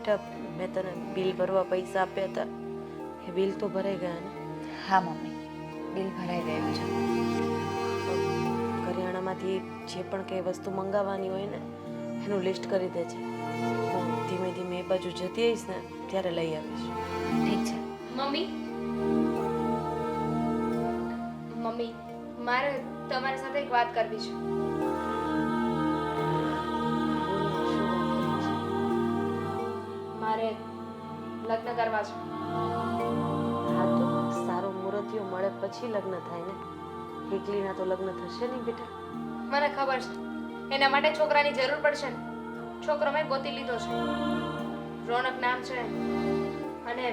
બેટા મેં તને બિલ ભરવા પૈસા આપ્યા હતા એ બિલ તો ભરાઈ ગયા ને? હા મમ્મી, બિલ ભરાઈ ગયું છે. કરિયાણામાંથી જે પણ કંઈ વસ્તુ મંગાવવાની હોય ને એનું લિસ્ટ કરી દેજે. હું ધીમે ધીમે એ બાજુ જતી આવીશ ને ત્યારે લઈ આવીશ. ઠીક છે. મમ્મી મમ્મી મારે તમારી સાથે એક વાત કરવી છે. મારે લગ્ન કરવા છે. હા તો સારો મુહૂર્તિયો મળે પછી લગ્ન થાય ને. એકલીના તો લગ્ન થશે નહીં બેટા. મને ખબર છે એના માટે છોકરાની જરૂર પડશે ને. છોકરો મેં ગોતી લીધો છે, રોનક નામ છે, અને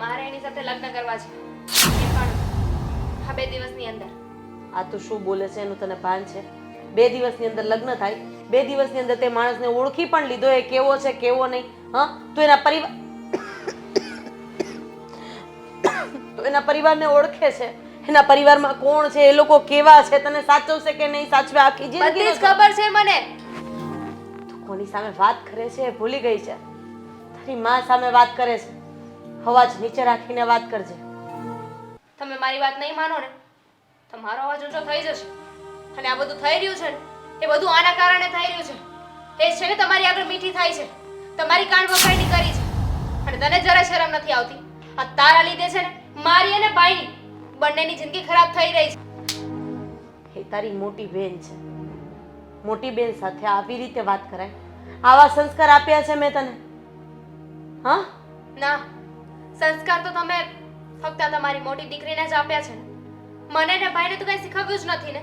મારે એની સાથે લગ્ન કરવા છે, એ પણ આ 2 દિવસની અંદર. આ તો શું બોલે છે એનું તને ભાન છે? 2 દિવસની અંદર લગ્ન થાય? 2 દિવસની અંદર તે માણસને ઓળખી પણ લીધો એ કેવો છે કેવો નહીં? હા તો એના પરિવારને ઓળખે છે, એના પરિવારમાં કોણ છે, એ લોકો કેવા છે, તને સાચવશે કે નહીં સાચવે આખી બધી જિંદગી જ ખબર છે મને. કોની સામે વાત કરે છે એ ભૂલી ગઈ છે. તારી માં સામે વાત કરે છે. અવાજ નીચે રાખીને વાત કરજે. તમે મારી વાત નહીં માનો ને તો મારો અવાજ ઊંચો થઈ જશે. અને આ બધું થઈ રહ્યું છે ને એ બધું આના કારણે થઈ રહ્યું છે. એ છે ને તમારી આગળ મીઠી થાય છે, તમારી કાન વખાઈની કરી છે, અને તને જરા શરમ નથી આવતી. આ તારા લીધે છે ને મારી અને બાઈની બંનેની જિંદગી ખરાબ થઈ રહી છે. એ તારી મોટી બેન છે. મોટી બેન સાથે આવી રીતે વાત કરાય? આવા સંસ્કાર આપ્યા છે મેં તને? હા ના, સંસ્કાર તો તમે ફક્ત તમારી મોટી દીકરીને જ આપ્યા છે ને. મને ને ભાઈને તો કઈ શીખવ્યું જ નથી ને.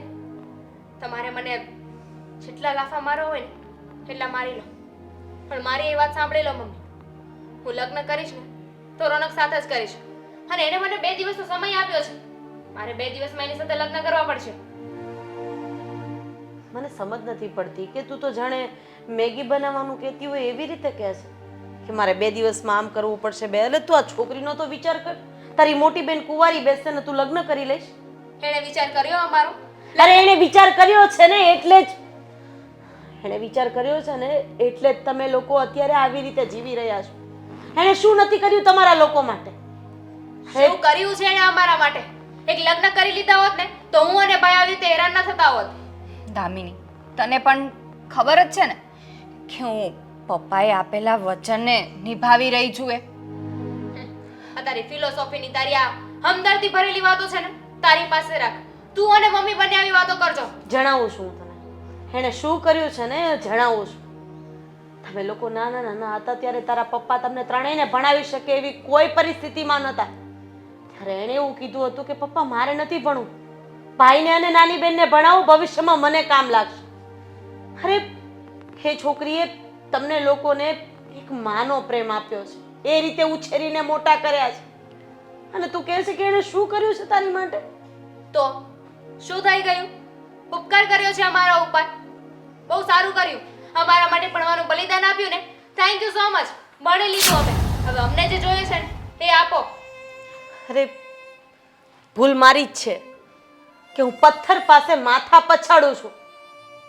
તમારે મને જેટલા લાફા મારો હોય ને એટલા મારી લો, પણ મારી એ વાત સાંભળી લો મમ્મી. હું લગ્ન કરીશ ને તો રોનક સાથે જ કરીશ, અને એને મને 2 દિવસનો સમય આપ્યો છે. મારે 2 દિવસમાં એની સાથે લગ્ન કરવા પડશે. મને સમજ નથી પડતી કે તું તો જાણે મેગી બનાવવાનું કહેતી હોય એવી રીતે કહે છે કે મારે 2 દિવસમાં આમ કરવું પડશે. એટલે તું આ છોકરીનો તો વિચાર કર. તારી મોટી બેન કુંવારી બેસશે ને તું લગ્ન કરી લઈશ? એણે વિચાર કર્યો અમારો? અરે એણે વિચાર કર્યો છે ને એટલે જ એણે વિચાર કર્યો છે ને એટલે જ તમે લોકો અત્યારે આવી રીતે જીવી રહ્યા છો. એણે શું નથી કર્યું તમારા લોકો માટે? શું કર્યું છે એણે અમારા માટે? એક લગ્ન કરી લીધા હોત ને તો હું અને ભાઈ આવી રીતે હેરાન ન થતા હોત. દામિની, તને પણ ખબર જ છે ને કે હું પપ્પાએ આપેલા વચનને નિભાવી રહી છું. આ તારી ફિલોસોફીની તારી આ હમદર્દી ભરેલી વાતો છે ને તારી પાસે રાખ. તું અને મમ્મી બંને આવી વાતો કરજો. જણાવું છું તને એણે શું કર્યું છે ને જણાવું છું. તમે લોકો નાના નાના હતા ત્યારે તારા પપ્પા તમને ત્રણેયને ભણાવી શકે એવી કોઈ પરિસ્થિતિમાં નહોતા. ત્યારે એણે એવું કીધું હતું કે પપ્પા મારે નથી ભણવું, ભાઈને અને નાની બેનને ભણાવું, ભવિષ્યમાં મને કામ લાગશે. અરે એ છોકરીએ તમને લોકોને એક માનો પ્રેમ આપ્યો છે, એ રીતે ઉછેરીને મોટા કર્યા છે, અને તું કહે છે કે એણે શું કર્યું છે તારી માટે? તો શું થઈ ગયું? ઉપકાર કર્યો છે અમારા ઉપર, બહુ સારું કર્યું. અમારા માટે ભણવાનું બલિદાન આપ્યું ને, થેન્ક યુ સો મચ. ભણી લીધું અમે, હવે અમને જે જોઈએ છે ને એ આપો. અરે ભૂલ મારી જ છે કે હું પથ્થર પાસે માથા પછાડું છું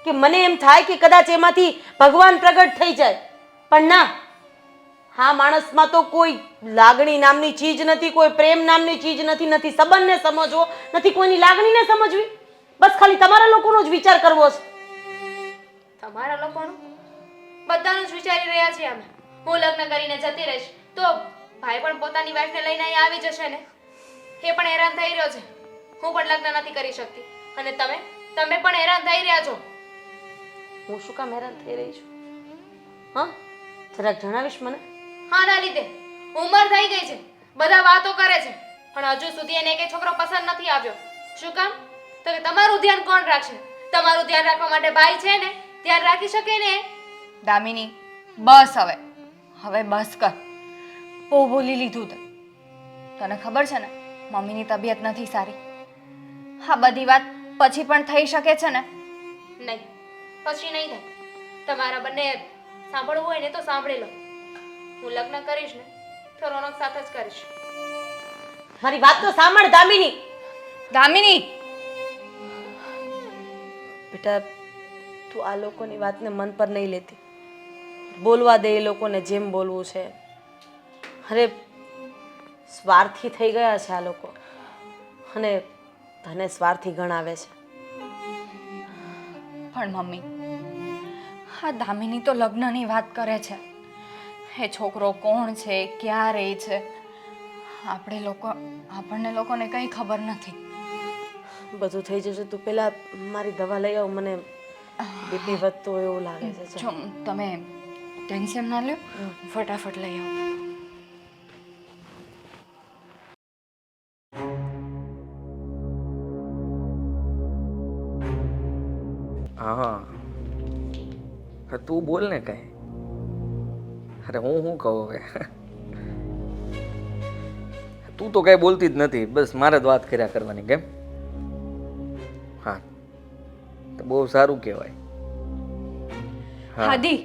કે મને એમ થાય કે કદાચ એમાંથી ભગવાન પ્રગટ થઈ જાય, પણ ના, હા માણસમાં તો કોઈ લાગણી નામની ચીજ નથી, કોઈ પ્રેમ નામની ચીજ નથી, નથી સંબંધને સમજવો, નથી કોઈની લાગણીને સમજવી. બસ ખાલી તમારા લોકોનો જ વિચાર કરવો છે. તમારા લોકોનું બધાનું જ વિચારી રહ્યા છીએ અમે. હું લગ્ન કરીને જતી રહીશ તો ભાઈ પણ પોતાની વાઈફને લઈને અહીં આવી જશે ને. એ પણ હેરાન થઈ રહ્યો છે, હું પણ લગ્ન નથી કરી શકતી, અને તમે પણ હેરાન થઈ રહ્યા છો. હું શું કામ હેરાન થઈ રહી છું? હા જરાક જણાવીશ મને? હા, ના લીધે ઉંમર થઈ ગઈ છે, બધા વાતો કરે છે, પણ હજુ સુધી એને એક છોકરો પસંદ નથી આવ્યો. શું કામ? તો કે તમારું ધ્યાન કોણ રાખશે? તમારું ધ્યાન રાખવા માટે ભાઈ છે ને, ધ્યાન રાખી શકે ને. દામિની, બસ હવે બસ કર. બહુ બોલી લીધું તે. તને ખબર છે ને મમ્મીની તબિયત નથી સારી. હા, બધી વાત પછી પણ થઈ શકે છે ને? નહીં, પછી નહીં થાય. તમારા બંને સાંભળવું હોય ને તો સાંભળી લો. હું લગ્ન કરીશ ને તો રોનક સાથે જ કરીશ. મારી વાત તો સાંભળ દામિની. દામિની, બેટા તું આ લોકોની વાતને મન પર નહીં લેતી. બોલવા દે એ લોકોને જેમ બોલવું છે. અરે સ્વાર્થી થઈ ગયા છે આ લોકો અને તને સ્વાર્થી ગણાવે છે. પણ મમ્મી, આ દામિની તો લગ્નની વાત કરે છે. એ છોકરો કોણ છે, ક્યાં રહે છે, આપણને લોકોને કંઈ ખબર નથી. બધું થઈ જશે. તું પેલા મારી દવા લઈ આવ, મને બીપી વધતું હોય એવું લાગે છે. જો તમે ટેન્શન ના લ્યો, ફટાફટ લઈ આવો. હા, તું બોલ ને કઈ. અરે હું શું કહું હવે? તું તો કઈ બોલતી જ નથી, બસ મારે જ વાત કર્યા કરવાની. કેમ? હા, તો બહુ સારું કહેવાય. હાદી,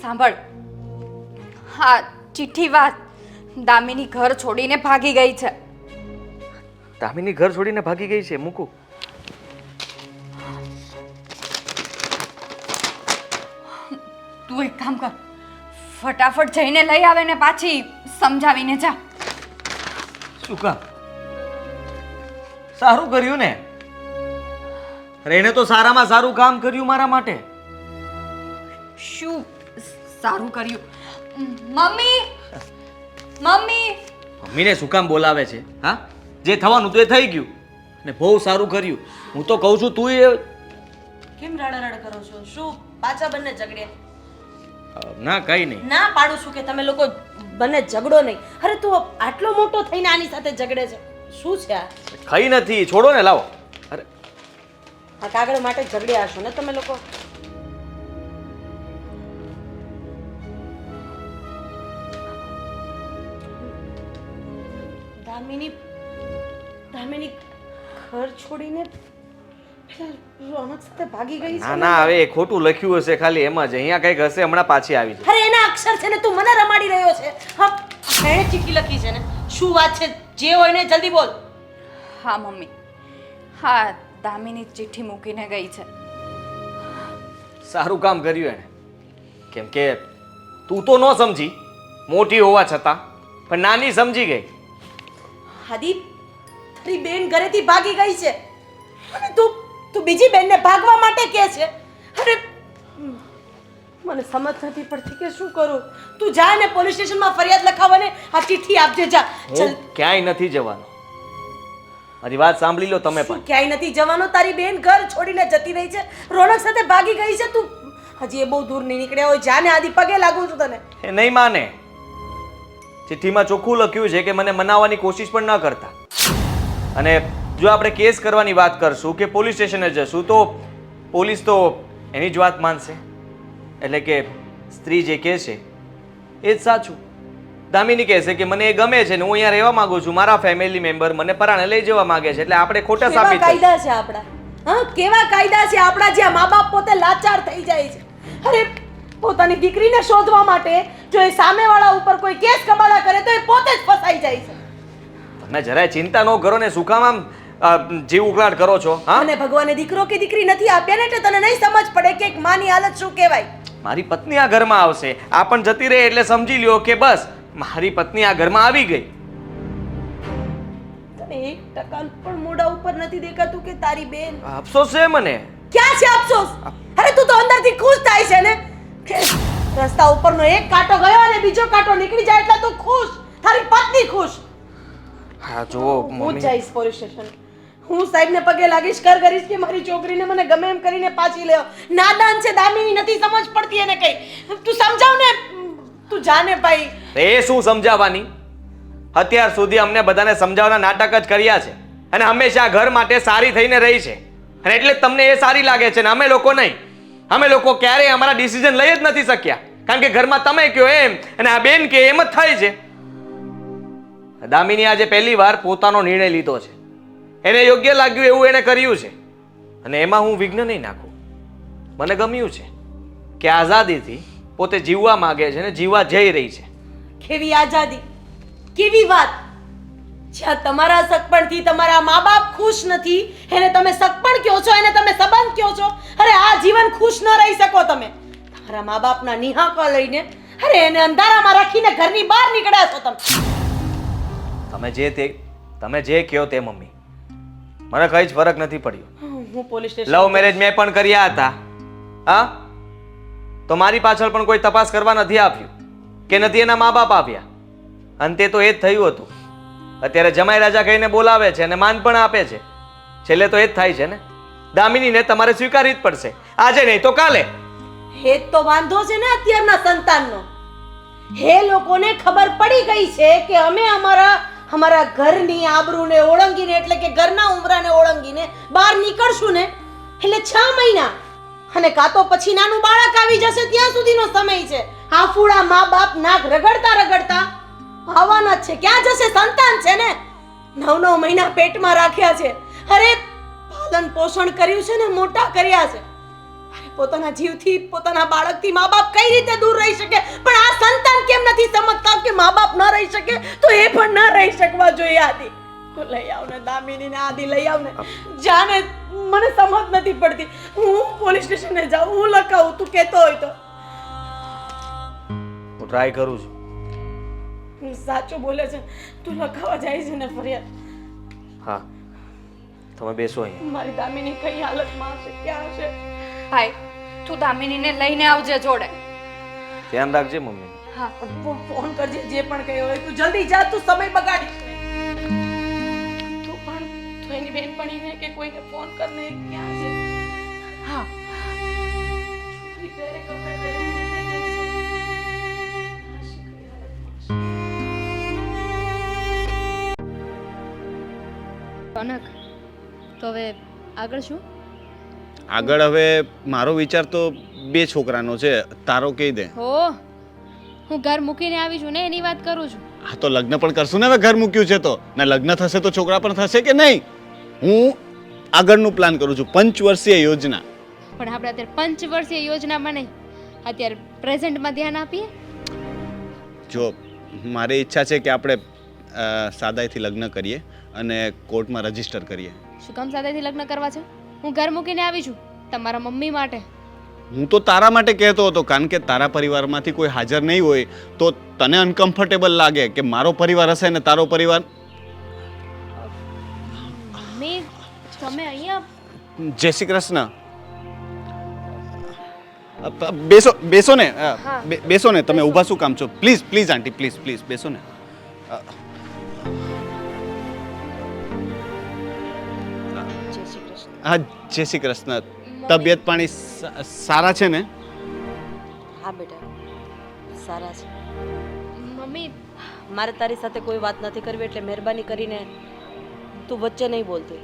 સાંભળ, હા ચિઠ્ઠી વાત. દામિની ઘર છોડીને ભાગી ગઈ છે. દામિની ઘર છોડીને ભાગી ગઈ છે? મૂકું. તું એક કામ કર, ફટાફટ જઈને લઈ આવે ને પાછી સમજાવીને જા. શું કામ? સારું કર્યું ને. અરે એને તો સારામાં સારું કામ કર્યું મારા માટે. શું સારું કર્યું? Mummy, mummy. મમ્મીને શું કામ બોલાવે છે? હા, જે થવાનું તો એ થઈ ગયું ને બહુ સારું કર્યું. હું તો કહું છું તું એ કેમ રડ કરો છો? શું પાછા બંને ઝઘડે? ના કઈ નહીં. ના પાડું છું કે તમે લોકો બંને ઝઘડો નહીં. અરે તું આટલો મોટો થઈને આની સાથે ઝઘડે છે, શું છે આ? કઈ નથી, છોડો ને, લાવો. અરે આ કાગળ માટે ઝઘડ્યા હશો ને તમે લોકો? દામિની ઘર છોડીને રોનક સાથે ભાગી ગઈ છે. ના ના, હવે એ ખોટું લખ્યું હશે ખાલી, એમ જ. અહીંયા કઈક હશે, હમણાં પાછી આવી છે. અરે એના અક્ષર છે ને, તું મને રમાડી રહ્યો છે. હા, એણે ચિઠ્ઠી લખી છે ને. શું વાત છે? જે હોય ને જલ્દી બોલ. હા મમ્મી, હા દામિની ચિઠ્ઠી મૂકીને ગઈ છે. સારું કામ કર્યું એને. કેમ કે તું તો ન સમજી, મોટી હોવા છતાં, પણ નાની સમજી ગઈ. હાદી, તારી બેન ઘરેથી ભાગી ગઈ છે અને તું બીજી બેનને ભાગવા માટે કહે છે. અરે મને સમજ નથી પડતી કે શું કરું. તું જા ને પોલીસ સ્ટેશનમાં ફરિયાદ લખાવવાને આ ચિઠ્ઠી આપજે. જા. હું ક્યાંય નથી જવાનો. મારી વાત સાંભળી લો તમે પણ. ક્યાંય નથી જવાનો. તારી બેન ઘર છોડીને જતી રહી છે, રોનક સાથે ભાગી ગઈ છે. તું હજી એ બહુ દૂર નહીં નીકળ્યા હોય. જા ને, આદિ પગે લાગુ છું તને. એ નહીં માને. ચિઠ્ઠીમાં ચોખ્ખું લખ્યું છે કે મને મનાવવાની કોશિશ પણ ન કરતા. અને જો આપણે કેસ કરવાની વાત કરશું કે પોલીસ સ્ટેશને જશું તો પોલીસ તો એની જ વાત માનશે. એટલે કે સ્ત્રી જે કહે છે એ જ સાચું. દામિની કહે છે કે મને એ ગમે છે ને હું અહીંયા રહેવા માંગુ છું, મારા ફેમિલી મેમ્બર મને પરાણે લઈ જવા માંગે છે, એટલે આપણે ખોટા સાબિત કેવા કાયદા છે આપણા? હા, કેવા કાયદા છે આપણા, જ્યાં મા બાપ પોતે લાચાર થઈ જાય છે. અરે પોતાની દીકરીને શોધવા માટે જો એ સામેવાળા ઉપર કોઈ કેસ કબાડા કરે તો એ પોતે જ ફસાઈ જાય છે. તમે જરાય ચિંતા ન કરો ને, શું કામ આમ જીવ ઉકળાટ કરો છો? હા, અને ભગવાને દીકરો કે દીકરી નથી આપ્યા ને, એટલે તને નહીં સમજ પડે કે એક માની હાલત શું કહેવાય. મારી પત્ની આ ઘરમાં આવશે, આ પણ જતી રહે એટલે સમજી લ્યો કે બસ મારી પત્ની આ ઘરમાં આવી ગઈ. તને 1% પણ મોઢા ઉપર નથી દેખાતું કે તારી બેન? અફસોસ છે મને. ક્યાં છે અફસોસ? અરે તું તો અંદરથી ખુશ થાય છે ને કે રસ્તા ઉપરનો એક કાંટો ગયો અને બીજો કાંટો નીકળી જાય એટલે તું ખુશ, તારી પત્ની ખુશ. હા જો હું મમ્મી, જઈશ પોલીસ સ્ટેશન. હું સાહેબને પગે લાગીશ, કર કરીશ કે મારી છોકરીને મને ગમે એમ કરીને પાછી લેવો. નાદાન છે દામિની, નથી સમજ પડતી એને કઈ. તું સમજાવ ને, તું જાને ભાઈ. એ શું સમજાવવાની? અત્યાર સુધી અમને બધાને સમજાવવાના નાટક જ કર્યા છે અને હંમેશા ઘર માટે સારી થઈને રહી છે, અને એટલે તમને એ સારી લાગે છે ને અમે લોકો નહીં. અમે લોકો ક્યારેય અમારા ડિસિઝન લઈ જ નથી શક્યા, કારણ કે ઘરમાં તમે કહો એમ અને આ બેન કે એમ જ થાય છે. દામિની આજે પહેલી વાર પોતાનો નિર્ણય લીધો છે, એને યોગ્ય લાગ્યું એવું એને કર્યું છે, અને એમાં હું વિઘ્ન નહીં નાખું. મને ગમ્યું છે કે આઝાદીથી પોતે જીવવા માંગે છે ને જીવવા જઈ રહી છે. કેવી આઝાદી, કેવી વાત! જ્યાં તમારા સગપણથી તમારા મા બાપ ખુશ નથી એને તમે સગપણ કહો છો, એને તમે સંબંધ કહો છો. અરે આ જીવન ખુશ ન રહી શકો તમે. મારા મા બાપના નિહાકા લઈને અરે એને અંધારામાં રાખીને ઘરની બહાર નીકળ્યા છો તમે જે કહો તે મમ્મી, મને કઈ જ ફરક નથી પડ્યો. હું પોલીસ સ્ટેશન લવ મેરેજ મેં પણ કર્યા હતા. હા, તો મારી પાછળ પણ કોઈ તપાસ કરવા નથી આવ્યું કે નથી એના મા બાપ આવ્યા. અંતે તો એ જ થયું હતું. અત્યારે જમાઈ રાજા કહીને બોલાવે છે અને માન પણ આપે છે. છેલ્લે તો એ જ થાય છે ને. દામિનીને તમારે સ્વીકારવી જ પડશે, આજે નહીં તો કાલે. એ જ તો વાંધો છે ને અત્યારના સંતાનનો. હે લોકોને ખબર પડી ગઈ છે કે અમે અમારા ઘરની આબરૂને ઓળંગીને એટલે કે ઘરના ઉમરાને ઓળંગીને બહાર નીકળશું ને એટલે 6 મહિના અને કાં તો પછી નાનું બાળક આવી જશે ત્યાં સુધીનો સમય છે. હાફુડા મા બાપ નાક રગડતા આવવાના જ છે. ક્યાં જશે? સંતાન છે ને, 9 મહિના પેટમાં રાખ્યા છે. અરે પાલન પોષણ કર્યું છે ને, મોટા કર્યા છે. પોતાના જીવથી પોતાના બાળકથી મા બાપ કઈ રીતે દૂર રહી શકે? પણ આ સંતાન કેમ નથી સમજતા કે મા બાપ ન રહી શકે તો એ પણ ન રહી શકવા જોઈએ. આદિ તું લઈ આવ ને, દામિનીને આદિ લઈ આવ ને. જાને મને સમજ નથી પડતી. હું પોલીસ સ્ટેશને જાઉં, હું લખાવું, તું કહેતો હોય તો. હું ટ્રાય કરું છું. સાચું બોલે છે, તું લખાવા જાય છે ને ફરિયાદ? હા, તમે બેસો અહીં. મારી દામિની કઈ હાલતમાં હશે, ક્યાં હશે? ભાઈ તું દામિનીને લઈને આવજે જોડે. ધ્યાન રાખજે મમ્મી. હા, ફોન કરજે જે પણ કહ્યું હોય. તું જલ્દી જા, તું સમય બગાડીશ નહીં. તું પણ એની બેનપણીને કે કોઈને ફોન કરને, ક્યાં છે? હા. છોકરી પહેરે કપડાં પહેરીને નીકળી ગઈ છે. કનક, તો હવે આગળ શું? આગળ હવે મારો વિચાર તો 2 છોકરાનો છે, તારો કહી દે. હો, હું ઘર મૂકીને આવી છું ને એની વાત કરું છું. હા, તો લગ્ન પણ કરશું ને. હવે ઘર મૂક્યું છે તો ને લગ્ન થશે તો છોકરા પણ થશે કે નહીં? હું આગળનું પ્લાન કરું છું, 5 વર્ષીય યોજના. પણ આપણે અત્યારે 5 વર્ષીય યોજનામાં નહીં, અત્યારે પ્રેઝન્ટમાં ધ્યાન આપીએ. જો મારી ઈચ્છા છે કે આપણે સાદાઈથી લગ્ન કરીએ અને કોર્ટમાં રજીસ્ટર કરીએ. શું કામ સાદાઈથી લગ્ન કરવા છે? હું ઘર મૂકીને આવી છું તમારા મમ્મી માટે. હું તો તારા માટે કહેતો હતો, કારણ કે તારા પરિવારમાંથી કોઈ હાજર નહીં હોય તો તને અનકમ્ફર્ટેબલ લાગે કે મારો પરિવાર હશે ને તારો પરિવાર. મમ્મી, તમે અહીંયા? જય શ્રી કૃષ્ણ. બેસો ને. બેસો ને. તમે ઊભા શું કામ છો? પ્લીઝ આંટી, પ્લીઝ બેસો ને. હા, જય શ્રી કૃષ્ણ. તબિયત પાણી સારા છે ને? હા બેટા, સારા છે. મમ્મી, મારે તારી સાથે કોઈ વાત નથી કરવી, એટલે મહેરબાની કરીને તું વચ્ચે નહીં બોલતી.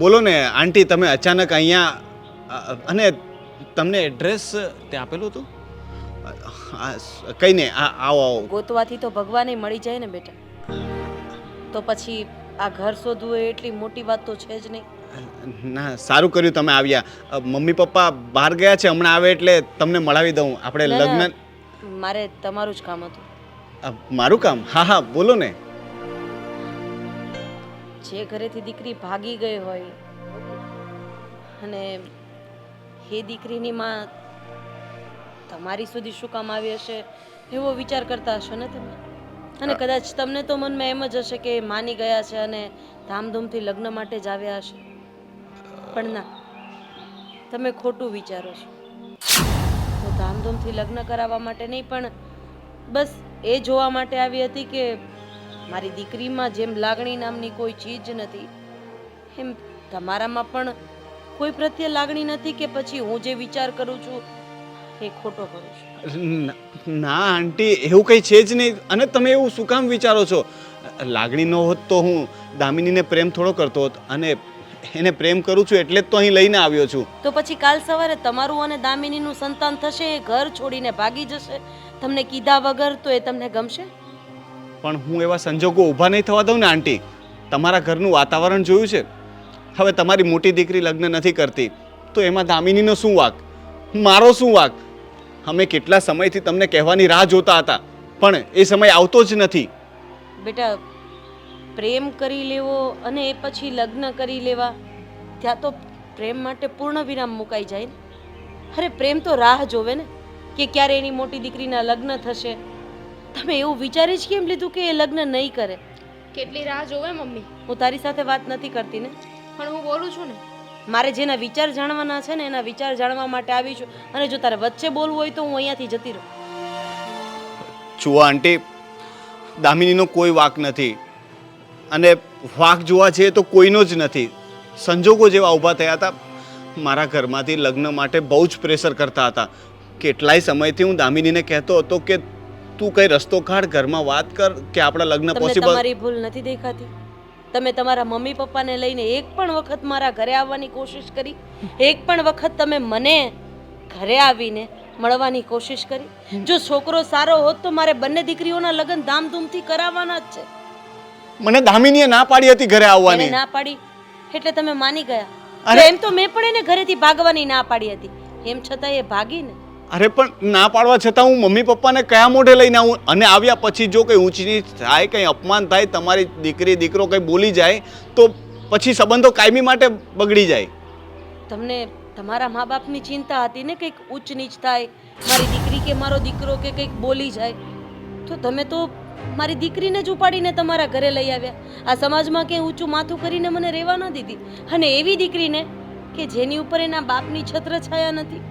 બોલો ને આંટી, તમે અચાનક અહીંયા અને તમને એડ્રેસ તે આપેલું હતું? કઈ નહીં, આવો. ગોતવાથી તો ભગવાને મળી જાય ને બેટા. તો પછી આ ઘર શોધવું એ એટલી મોટી વાત તો છે જ નહીં. ના, સારું કર્યું તમે આવ્યા. મમ્મી પપ્પા બહાર ગયા છે, હમણાં આવે એટલે તમને મળાવી દઉં. આપણે લગ્ન. મારે તમારું જ કામ હતું. મારું કામ? હા, બોલો ને. જે ઘરેથી દીકરી ભાગી ગઈ હોય અને એ દીકરીની માં તમારી સુધી શું કામ આવી હશે એવો વિચાર કરતા હશો ને તમે. અને કદાચ તમને તો મનમાં એમ જ હશે કે માની ગયા છે અને ધામધૂમથી લગ્ન માટે જ આવ્યા હશે. પણ ના, તમે ખોટું વિચારો છો. હું ધામધૂમથી લગ્ન કરાવવા માટે નહીં, પણ બસ એ જોવા માટે આવી હતી કે મારી દીકરીમાં જેમ લાગણી નામની કોઈ ચીજ નથી, એમ તમારામાં પણ કોઈ પ્રત્યે લાગણી નથી કે પછી હું જે વિચાર કરું છું એ ખોટો કરું છું? ના આંટી, એવું કંઈ છે જ નહીં. અને તમે એવું શું કામ વિચારો છો? લાગણી ન હોત તો હું દામિનીને પ્રેમ થોડો કરતો હોત, અને એને પ્રેમ કરું છું એટલે જ તો અહીં લઈને આવ્યો છું. તો પછી કાલ સવારે તમારું અને દામિનીનું સંતાન થશે, એ ઘર છોડીને ભાગી જશે તમને કીધા વગર, તો એ તમને ગમશે? પણ હું એવા સંજોગો ઊભા નહીં થવા દઉં ને આંટી. તમારા ઘરનું વાતાવરણ જોયું છે. હવે તમારી મોટી દીકરી લગ્ન નથી કરતી તો એમાં દામિનીનો શું વાંક, મારો શું વાંક? અમે કેટલા સમયથી તમને કહેવાની રાહ જોતા હતા, પણ એ સમય આવતો જ નથી. બેટા, પ્રેમ કરી લેવો અને એ પછી લગ્ન કરી લેવા, ત્યાં તો પ્રેમ માટે પૂર્ણ વિરામ મુકાઈ જાય ને. અરે પ્રેમ તો રાહ જોવે ને કે ક્યારે એની મોટી દીકરીના લગ્ન થશે. તમે એવું વિચારી જ કેમ લીધું કે એ લગ્ન નહીં કરે? કેટલી રાહ જોવે મમ્મી? હું તારી સાથે વાત નથી કરતી ને. પણ હું બોલું છું ને. મારે જેના વિચાર જાણવાના છે ને એના વિચાર જાણવા માટે આવી છું. અને જો તારે વચ્ચે બોલવું હોય તો હું અહીંયાથી જતી રહું. જુઓ આંટી, દામિનીનો કોઈ વાંક નથી અને વાંક જોવા છે તો કોઈનો જ નથી. સંજોગો જેવા ઊભા થયા હતા. મારા ઘરમાંથી લગ્ન માટે બહુ જ પ્રેશર કરતા હતા. કેટલાય સમયથી હું દામિનીને કહેતો હતો કે તું કઈ રસ્તો કાઢ, ઘરમાં વાત કર કે આપણા લગ્ન તમને પોસિબલ. તમારી ભૂલ નથી દેખાતી? તમે તમારા મમ્મી પપ્પાને લઈને એક પણ વખત મારા ઘરે આવવાની કોશિશ કરી? એક પણ વખત તમે મને ઘરે આવીને મળવાની કોશિશ કરી? જો છોકરો સારો હોત તો મારે બંને દીકરીઓના લગ્ન ધામધૂમથી કરાવવાના જ છે. મને દામિનીએ ના પાડી હતી ઘરે એને આવવાની. ના પાડી એટલે તમે માની ગયા? અરે! તો એમ તો મેં પણ એને ઘરેથી ભાગવાની ના પાડી હતી, એમ છતાં એ ભાગી ને. અરે પણ ના પાડવા છતાં હું મમ્મી પપ્પાને કયા મોઢે લઈને આવું? અને આવ્યા પછી જો કંઈ ઊંચ નીચ થાય, કંઈ અપમાન થાય, તમારી દીકરી દીકરો કંઈ બોલી જાય તો પછી સંબંધો કાયમી માટે બગડી જાય. તમને તમારા મા બાપની ચિંતા હતી ને કંઈક ઊંચ નીચ થાય, મારી દીકરી કે મારો દીકરો કે કંઈક બોલી જાય, તો તમે તો મારી દીકરીને જ ઉપાડીને તમારા ઘરે લઈ આવ્યા. આ સમાજમાં ક્યાંય ઊંચું માથું કરીને મને રહેવા ન દીધી. અને એવી દીકરીને કે જેની ઉપર એના બાપની છત્રછાયા નથી.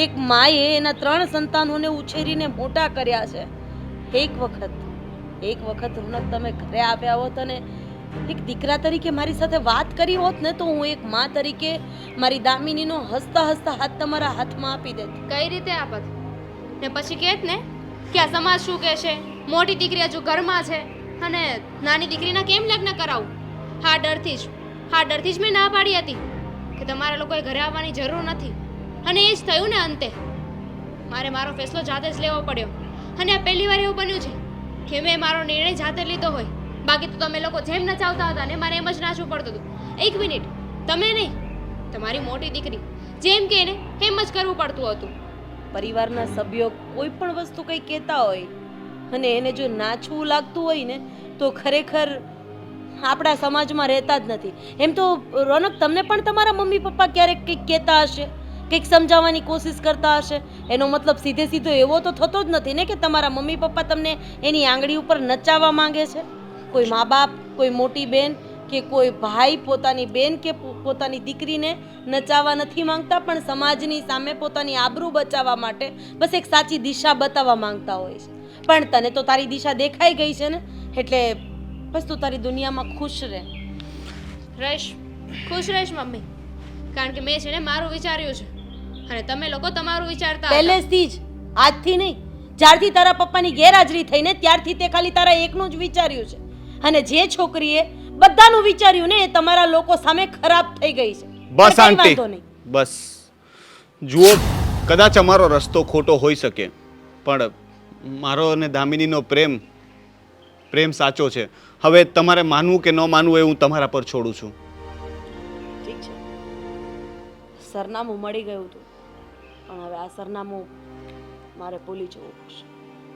એક માએ એના 3 સંતાનોને ઉછેરીને મોટા કર્યા છે. એક વખત રોનક તમે ઘરે આવ્યા હોત અને એક દીકરા તરીકે મારી સાથે વાત કરી હોત ને તો હું એક મા તરીકે મારી દામિનીનો હસતા હસતા હાથ તમારા હાથમાં આપી દેત. કઈ રીતે આપત? ને પછી કહેત ને કે આ સમાજ શું કહેશે, મોટી દીકરી હજુ ઘરમાં છે અને નાની દીકરીના કેમ લગ્ન કરાવું? હા ડરથી જ મેં ના પાડી હતી કે તમારા લોકોએ ઘરે આવવાની જરૂર નથી. અને એ જ થયું ને અંતે. મારે મારો ફેસલો જાતે જ લેવો પડ્યો. અને આ પહેલી વાર એવું બન્યું છે કે મેં મારો નિર્ણય જાતે લીધો હોય. બાકી તો તમે લોકો જેમ નચાવતા હતા ને મારે એમ જ નાચવું પડતું હતું. એક મિનિટ, તમે નહીં, તમારી મોટી દીકરી જેમ કે ને એમ જ કરવું પડતું હતું. પરિવારના સભ્યો કોઈ પણ વસ્તુ કંઈ કહેતા હોય અને એને જો નાચવું લાગતું હોય ને તો ખરેખર આપણા સમાજમાં રહેતા જ નથી. એમ તો રોનક, તમને પણ તમારા મમ્મી પપ્પા ક્યારેક કંઈક કહેતા હશે, કંઈક સમજાવવાની કોશિશ કરતા હશે. એનો મતલબ સીધો એવો તો થતો જ નથી ને કે તમારા મમ્મી પપ્પા તમને એની આંગળી ઉપર નચાવવા માંગે છે. કોઈ મા બાપ, કોઈ મોટી બેન કે કોઈ ભાઈ પોતાની બેન કે પોતાની દીકરીને નચાવવા નથી માંગતા, પણ સમાજની સામે પોતાની આબરૂ બચાવવા માટે બસ એક સાચી દિશા બતાવવા માંગતા હોય છે. પણ તને તો તારી દિશા દેખાઈ ગઈ છે ને, એટલે બસ તું તારી દુનિયામાં ખુશ રહે. ખુશ રહીશ મમ્મી, કારણ કે મેં છે ને મારું વિચાર્યું છે અને તમે લોકો તમારું વિચારતા હતા. પહેલેથી જ, આજથી નહીં, જ્યારથી તારા પપ્પાની ગેરહાજરી થઈને ત્યારથી તે ખાલી તારા એકનું જ વિચાર્યું છે. અને જે છોકરીએ બધાનું વિચાર્યું ને એ તમારા લોકો સામે ખરાબ થઈ ગઈ છે. બસ પણ કંઈ આંટી, વાંધો નહીં. બસ જુઓ, કદાચ અમારો રસ્તો ખોટો હોઈ શકે પણ મારો અને દામિનીનો પ્રેમ સાચો છે. હવે તમારે માનવું કે ન માનવું એ હું તમારા પર છોડું છું. ઠીક છે, સરનામું મળી ગયું હતું, પણ હવે આ સરનામું મારે ભૂલી જવું પડશે.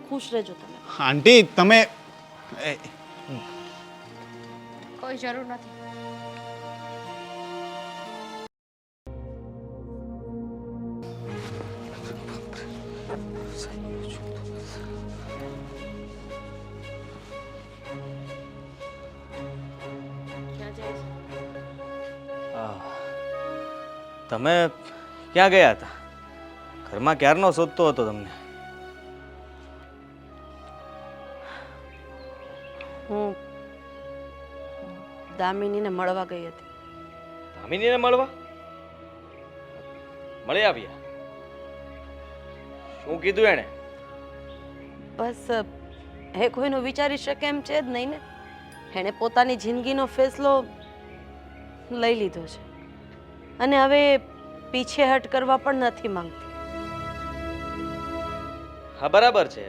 ખુશ રહેજો તમે. આંટી, તમે કોઈ જરૂર નથી. ક્યાં જાય છે? તમે ક્યાં ગયા હતા? ઘરમાં ક્યારનો શોધતો હતો તમને. હું દામિનીને મળવા ગઈ હતી. દામિનીને મળવા મળી આવ્યા? શું કીધું એણે? બસ એ કોઈનું વિચારી શકે એમ છે જ નહીં ને. એણે પોતાની જિંદગીનો ફેસલો લઈ લીધો છે અને હવે પીછેહટ કરવા પણ નથી માંગતી. હા, બરાબર છે.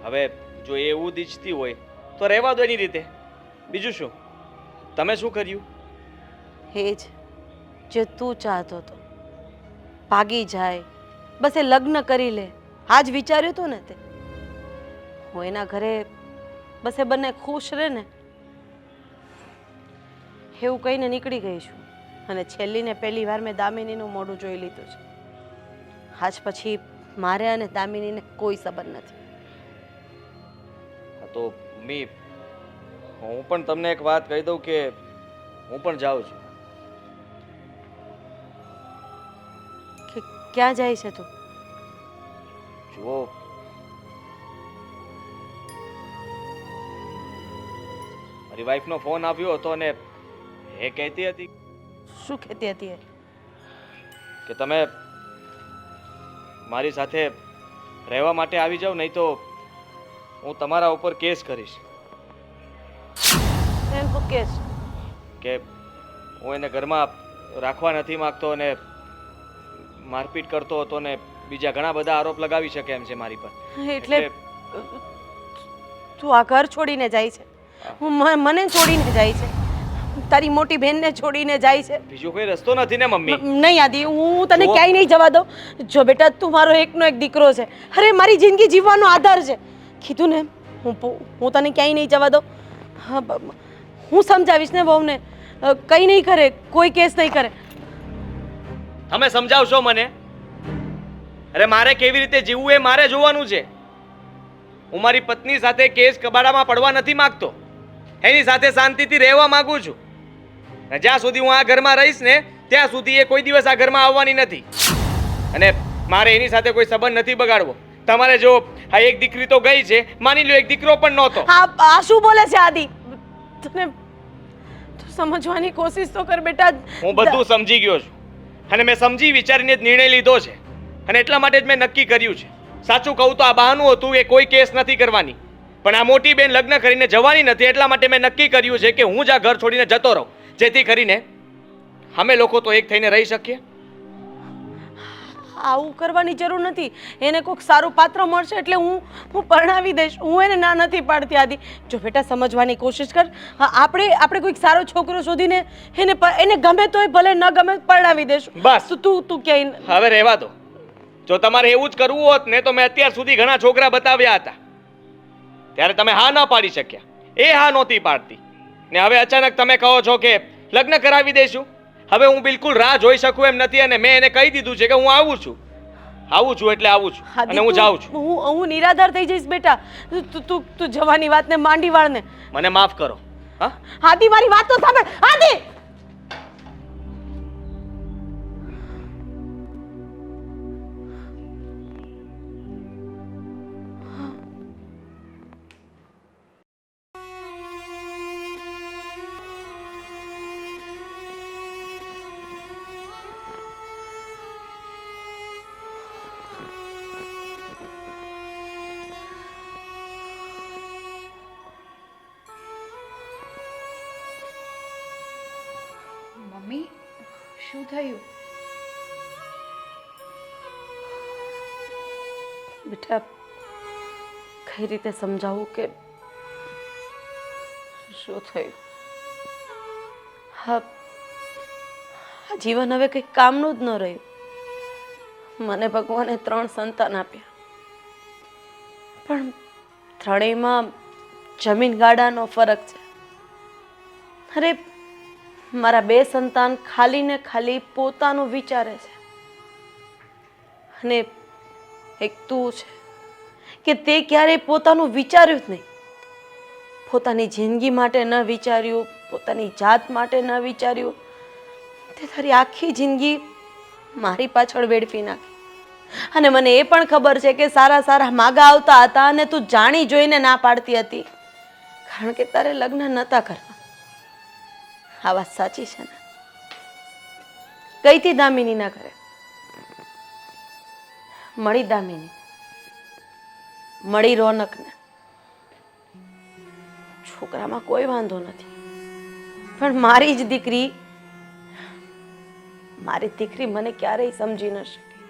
હવે જો એ એવું જ ઈચ્છતી હોય તો રહેવા દો એની રીતે. બીજું શું? તમે શું કર્યું? એ જ જે તું ચાહતો હતો, ભાગી જાય, બસ એ લગ્ન કરી લે, આ જ વિચાર્યું હતું ને તે. હું એના ઘરે બસ એ બંને ખુશ રહે ને એવું કહીને નીકળી ગઈ છું અને છેલ્લી ને પહેલી વાર મેં દામિનીનું મોઢું જોઈ લીધું છે. આજ પછી મારે અને દામિનીને કોઈ સંબંધ નથી. હા તો મમ્મી, હું પણ તમને એક વાત કહી દઉં કે હું પણ જાઉં છું. કે ક્યાં જાય છે તું? જુઓ, મારી વાઈફનો ફોન આવ્યો હતો અને એ કહેતી હતી શું કહેતી હતી એ? કે તમે મારી સાથે રહેવા માટે આવી જાઓ, નહીં તો હું તમારા ઉપર કેસ કરીશ. એમ તું કહેશ? કે હું એને ઘરમાં રાખવા નથી માંગતો અને મારપીટ કરતો હતો ને બીજા ઘણા બધા આરોપ લગાવી શકે એમ છે મારી પર. એટલે તું આ ઘર છોડીને જાય છે? મને છોડીને જાય છે? તારી મોટી બહેનને છોડીને જાય છે? બીજો કોઈ રસ્તો નથી ને મમ્મી. નહીં આદિ, હું તને ક્યાંય નહીં જવા દઉં. જો બેટા, તું મારો એકનો એક દીકરો છે. અરે મારી જિંદગી જીવવાનો આધાર છે. કીધું ને, હું તને ક્યાંય નહીં જવા દઉં. હા, હું સમજાવીશ ને વહુને. કંઈ નહીં કરે, કોઈ કેસ નહીં કરે. તમે સમજાવશો મને? અરે મારે કેવી રીતે જીવવું એ મારે જોવાનું છે. હું મારી પત્ની સાથે કેસ કબાડામાં પડવા નથી માંગતો. એની સાથે શાંતિથી રહેવા માંગુ છું. અને જ્યાં સુધી હું આ ઘરમાં રહીશ ને ત્યાં સુધી એ કોઈ દિવસ આ ઘરમાં આવવાની નથી. અને મારે એની સાથે કોઈ સંબંધ નથી બગાડવો. તમારે જો આ એક દીકરી તો ગઈ છે, માની લો એક દીકરો પણ નહોતો. આ શું બોલે છે આદિ? તને તું સમજવાની કોશિશ તો કર બેટા. હું બધું સમજી ગયો છું અને મેં સમજી વિચારીને જ નિર્ણય લીધો છે. અને એટલા માટે જ મેં નક્કી કર્યું છે. સાચું કહું તો આ બહાનું હતું કે કોઈ કેસ નથી કરવાની, પણ આ મોટી બેન લગ્ન કરીને જવાની નથી, એટલા માટે મેં નક્કી કર્યું છે કે હું જ આ ઘર છોડીને જતો રહું, જેથી કરીને અમે લોકો તો એક થઈને રહી શકીએ. આવું કરવાની જરૂર નથી. એને કોઈક સારું પાત્ર મળશે એટલે હું પરણાવી દઈશ. હું એને ના નથી પાડતી આદિ. જો બેટા, સમજવાની કોશિશ કર. આપણે કોઈક સારો છોકરો શોધીને એને ગમે તોય ભલે ન ગમે પરણાવી દઈશું. બસ. તું ક્યાંય હવે રહેવા દો. જો તમારે એવું જ કરવું હોત ને તો મેં અત્યાર સુધી ઘણા છોકરા બતાવ્યા હતા, ત્યારે તમે હા ના પાડી શક્યા. એ હા નહોતી પાડતી ને હવે અચાનક તમે કહો છો કે લગ્ન કરાવી દઈશું. હવે હું બિલકુલ રાહ જોઈ શકું એમ નથી અને મેં એને કહી દીધું છે કે હું આવું છું એટલે આવું છું આદિ, અને હું જાઉં છું. હું નિરાધાર થઈ જઈશ બેટા. તું જવાની વાતને માંડી વાળને. મને માફ કરો. હા, આદિ, મારી વાત તો સાંભળ. આદિ! મમ્મી, શું થયું? બેટા, કઈ રીતે સમજાવું કે શું થયું? હા, આ જીવન હવે કંઈ કામનું જ ન રહ્યું. મને ભગવાને 3 સંતાન આપ્યા, પણ ત્રણેયમાં જમીન ગાડાનો ફરક છે. અરે મારા 2 સંતાન ખાલી ને ખાલી પોતાનું વિચારે છે, અને એક તું છે કે તે ક્યારેય પોતાનું વિચાર્યું જ નહીં. પોતાની જિંદગી માટે ન વિચાર્યું, પોતાની જાત માટે ન વિચાર્યું. તે તારી આખી જિંદગી મારી પાછળ વેડફી નાખી. અને મને એ પણ ખબર છે કે સારા સારા માગા આવતા હતા અને તું જાણી જોઈને ના પાડતી હતી, કારણ કે તારે લગ્ન નહોતા કરવા. આ વાત સાચી છે ને? ગઈ હતી દામિનીના ઘરે, મળી દામિની, મળી રોનકને. છોકરામાં કોઈ વાંધો નથી, પણ મારી દીકરી મને ક્યારેય સમજી ન શકી.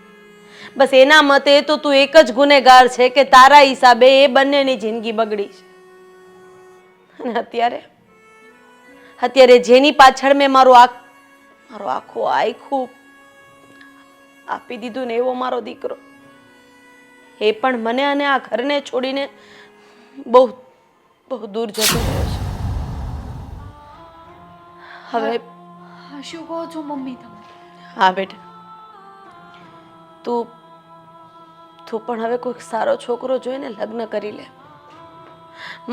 બસ એના મતે તો તું એક જ ગુનેગાર છે કે તારા હિસાબે એ બંનેની જિંદગી બગડી છે. અને અત્યારે જેની પાછળ મેં મારું આખું આખું આપી દીધું ને, એવો મારો દીકરો, એ પણ મને અને આ ઘરને છોડીને બહુ બહુ દૂર જતો રહ્યો છે. હવે શું કહો છો મમ્મી તમે? હા બેટા, તું તું પણ હવે કોઈક સારો છોકરો જોઈને લગ્ન કરી લે.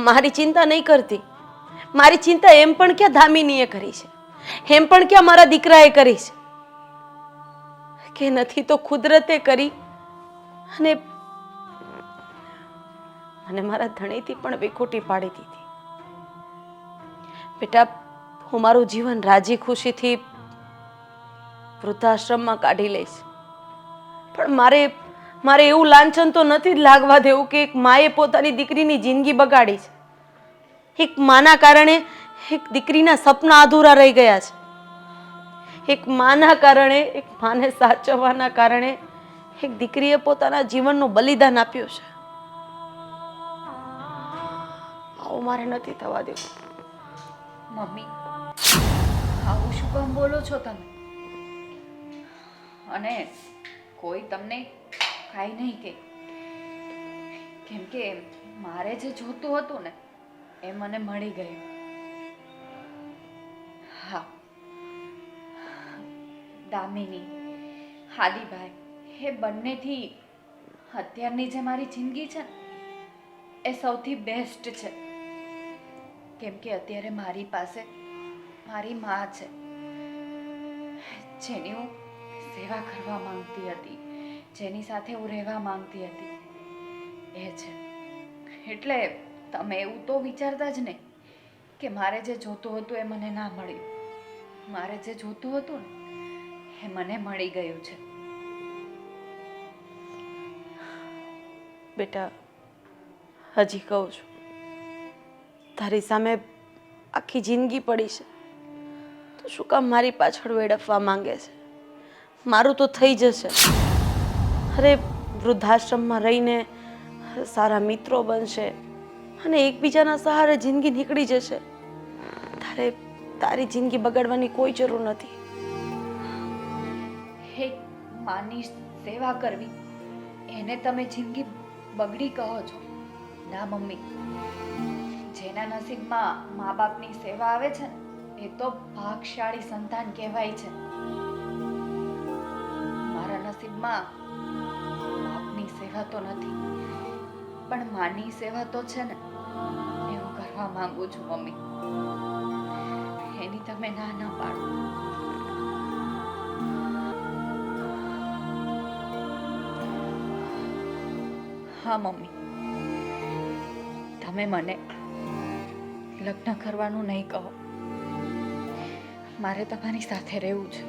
મારી ચિંતા નહીં કરતી. મારી ચિંતા એમ પણ ક્યાં દામિનીએ કરી છે, એમ પણ ક્યાં મારા દીકરાએ કરી છે, કે નથી તો કુદરતે કરી અને મને મારા ધણીથી પણ વિખૂટી પાડી દીધી. બેટા, હું મારું જીવન રાજી ખુશીથી વૃદ્ધાશ્રમમાં કાઢી લઈશ, પણ મારે એવું લાંછન તો નથી જ લાગવા દેવું કે એક માએ પોતાની દીકરીની જિંદગી બગાડી છે. એક માના કારણે એક દીકરીના સપના અધૂરા રહી ગયા છે. એક માના કારણે, એક માને સાચવવાના કારણે એક દીકરીએ પોતાના જીવનનું બલિદાન આપ્યું છે. આવું મારે નથી થવા દેવું. મમ્મી, આવું શું કામ બોલો છો તમે? અને કોઈ તમને કાંઈ નહીં કે, કેમ કે મારે જે જોતું હતું ને એ મને મળી ગયું. હા, દામિની, હાદીભાઈ, એ બંનેથી અત્યારની જે મારી જિંદગી છે ને એ સૌથી બેસ્ટ છે. કેમ કે અત્યારે મારી પાસે મારી માં છે, જેની હું સેવા કરવા માંગતી હતી, જેની સાથે હું રહેવા માંગતી હતી, એ છે. એટલે તમે એવું તો વિચારતા જ નહીં કે મારે જે જોતું હતું એ મને ના મળ્યું. મારે જે જોતું હતું ને એ મને મળી ગયું છે. બેટા, હજી કહું છું, તારી સામે આખી જિંદગી પડી છે, તો શું કામ મારી પાછળ વેડફવા માંગે છે? મારું તો થઈ જશે. અરે, વૃદ્ધાશ્રમમાં રહીને સારા મિત્રો બનશે અને એકબીજાના સહારે જિંદગી નીકળી જશે. તારી જિંદગી બગાડવાની કોઈ જરૂર નથી. હે, માની સેવા કરવી એને તમે જિંદગી બગડી કહો છો? ના મમ્મી, જેના નસીબમાં મા બાપની સેવા આવે છે ને એ તો ભાગશાળી સંતાન કહેવાય છે. મારા નસીબમાં બાપની સેવા તો નથી, પણ માની સેવા તો છે ને, એ હું કરવા માંગુ છું મમ્મી. એની તમે ના ન પાડો. હા મમ્મી, તમે મને લગ્ન કરવાનું નહીં કહો. મારે તમારી સાથે રહેવું છે.